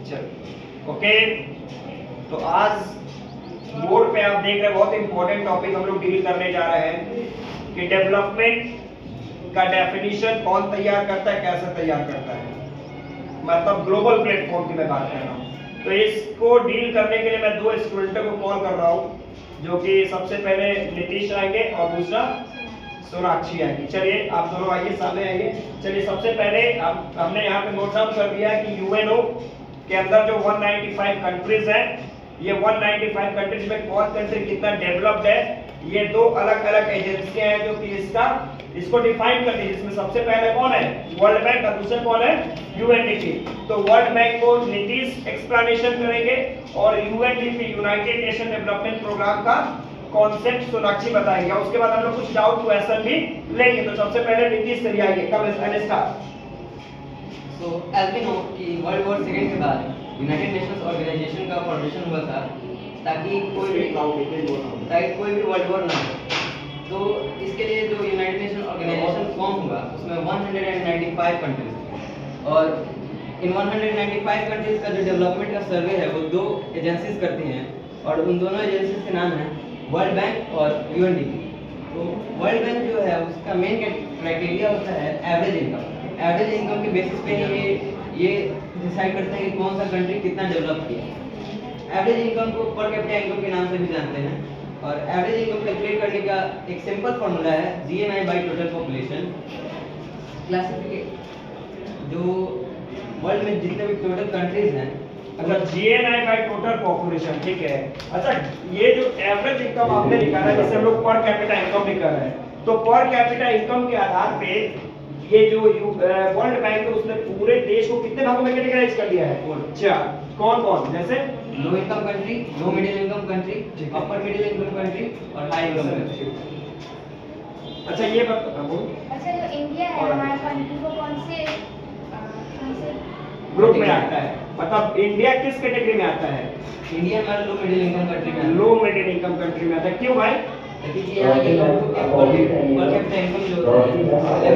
चलो ओके। तो आज बोर्ड पे आप देख रहे हैं बहुत इंपॉर्टेंट टॉपिक हम लोग डील करने जा रहे हैं कि डेवलपमेंट का डेफिनेशन कौन तैयार करता है, कैसे तैयार करता है, मतलब ग्लोबल प्लेटफॉर्म की मैं बात कर रहा हूँ। तो इसको डील करने के लिए मैं दो स्टूडेंटों को कॉल कर रहा हूँ, जो कि सबसे पहले नीतीश आएंगे और दूसरा सोनाक्षी आएगी। चलिए आप दोनों आइए, सामने आइए। चलिए सबसे पहले हमने यहाँ पे नोट डाउन कर दिया है कि यूएनओ के अंदर जो 195 कंट्रीज हैं, ये 195 कंट्रीज में कौन कंट्री कितना डेवलप्ड है, ये दो अलग अलग एजेंसियां हैं जो कि इसको डिफाइन करती है। जिसमें सबसे पहले कौन है, वर्ल्ड बैंक, और दूसरा कौन है, यूएनडीपी। तो वर्ल्ड बैंक को नीतीश एक्सप्लेनेशन करेंगे और UNDP United Nation Development Programme का कॉन्सेप्ट सोनाक्षी बताएंगे। उसके बाद हम लोग कुछ डाउट क्वेश्चन भी लेंगे। तो सबसे पहले नीतीश चलिए आइए, कब start. So as we know कि वर्ल्ड वॉर सेकेंड के बाद यूनाइटेड नेशंस ऑर्गेनाइजेशन का फॉर्मेशन हुआ था ताकि कोई भी वर्ल्ड वॉर ना हो। तो इसके लिए जो यूनाइटेड नेशन ऑर्गेनाइजेशन फॉर्म हुआ उसमें 195 कंट्रीज थे, और इन 195 कंट्रीज का जो डेवलपमेंट का सर्वे है वो दो एजेंसीज करती हैं, और उन दोनों एजेंसीज के नाम हैं वर्ल्ड बैंक और यूएनडीपी। तो वर्ल्ड बैंक जो है उसका मेन क्राइटेरिया होता है एवरेज इनकम। एवरेज इनकम के बेसिस पे ये डिसाइड करते हैं कि कौन सा कंट्री कितना डेवलप किया। एवरेज इनकम को पर कैपिटा इनकम के नाम से भी जानते हैं, और एवरेज इनकम कैलकुलेट करने का एक सिंपल फॉर्मूला है GNI by total population. Classification जो वर्ल्ड में जितने भी टोटल कंट्रीज हैं, अगर जीएनआई बाय टोटल पॉपुलेशन, ठीक है। अच्छा, ये जो एवरेज इनकम आपने निकाला है, जिसे हम लोग पर कैपिटा इनकम भी कर रहे हैं, तो पर कैपिटा इनकम के आधार पे ये जो वर्ल्ड बैंक है उसने पूरे देश को कितने भागों में कैटेगराइज कर दिया है, चार। कौन कौन, जैसे low income country, low middle income country, upper middle income country और हाई इनकम कंट्री। अच्छा ये बताओ, अच्छा जो इंडिया है हमारे कंट्री को कौन से ग्रुप में आता है, मतलब इंडिया किस कैटेगरी में आता है? इंडिया हमारा लो मिडिल इनकम कंट्री में, लो मिडिल इनकम कंट्री में आता है। क्यों भाई? क्योंकि यहाँ के लोगों को पर कैपिटा इनकम जो होता है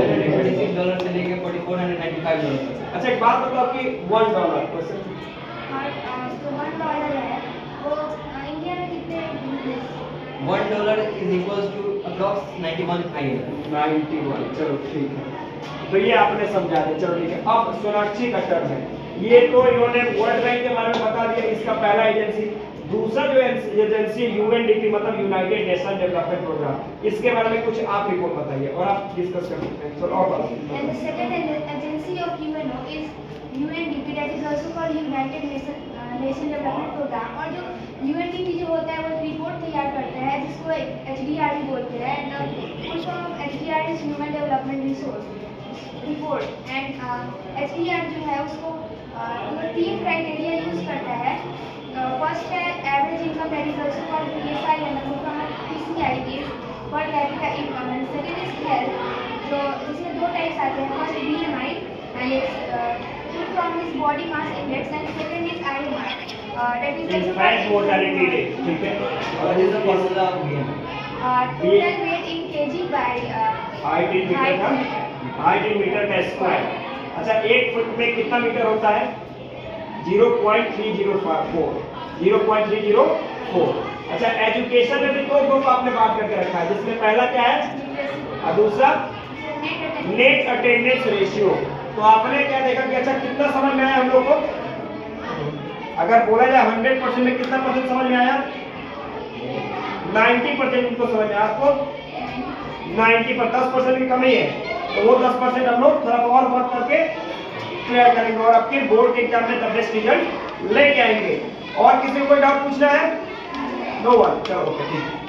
$1126 से लेकर $4495। अच्छा एक बात बताओ कि $1 क्वेश्चन, जो $1 है वो इंडिया में कितने $1 is equals to approx 91 INR। 91। चलो ठीक है, तो ये आपने समझा दिया। चलो ठीक है, अब सोनाक्षी का टर्न है। ये तो इन्होंने वर्ल्ड बैंक के बारे में बता दिया, इसका पहला एजेंसी। दूसरा जो एजेंसी यूएनडीपी मतलब यूनाइटेड नेशन डेवलपमेंट प्रोग्राम, इसके बारे में कुछ आप रिपोर्ट बताइए और आप डिस्कस कर सकते हैं। चलो और बताइए। And the second agency of UNO is UNDP, that is also called United Nation Development Program। और जो UNDP जो होता है वो एक रिपोर्ट तैयार करता है जिसको HDR बोलते हैं। And full form of HDR is human development resource report. And HDR जो है उसको तीन क्राइटेरिया यूज करता है। फर्स्ट है average income, that is also called PSI, and PCI is per capita income. And second is health, जो इसमें दो टाइप्स आते हैं। First BMI and its full form is body mass index, and second is IMI, that is also fat mortality rate, ठीक है। What is the formula of BMI? Total weight in kg by height in metre का square. अच्छा, 1 foot में कितना metre होता है? 0.304। 0.304। अच्छा, education में भी दो ग्रुप आपने बात करके रखा है, जिसमें पहला क्या है और दूसरा नेट अटेंडेंस रेशियो। तो आपने क्या देखा कि अच्छा कितना समझ में आया हम लोग को? अगर बोला जाए 100% में कितना परसेंट समझ में आया? 90% उनको समझ में आया। आपको 90 पर 10% की कमी है, तो वो 10% हम लोग थोड़ा और वर्क करके क्लियर करेंगे और आपके बोर्ड के एग्जाम में द बेस्ट रिजल्ट लेके आएंगे। और किसी को कोई डाउट पूछना है? No one. चलो ओके, ठीक है।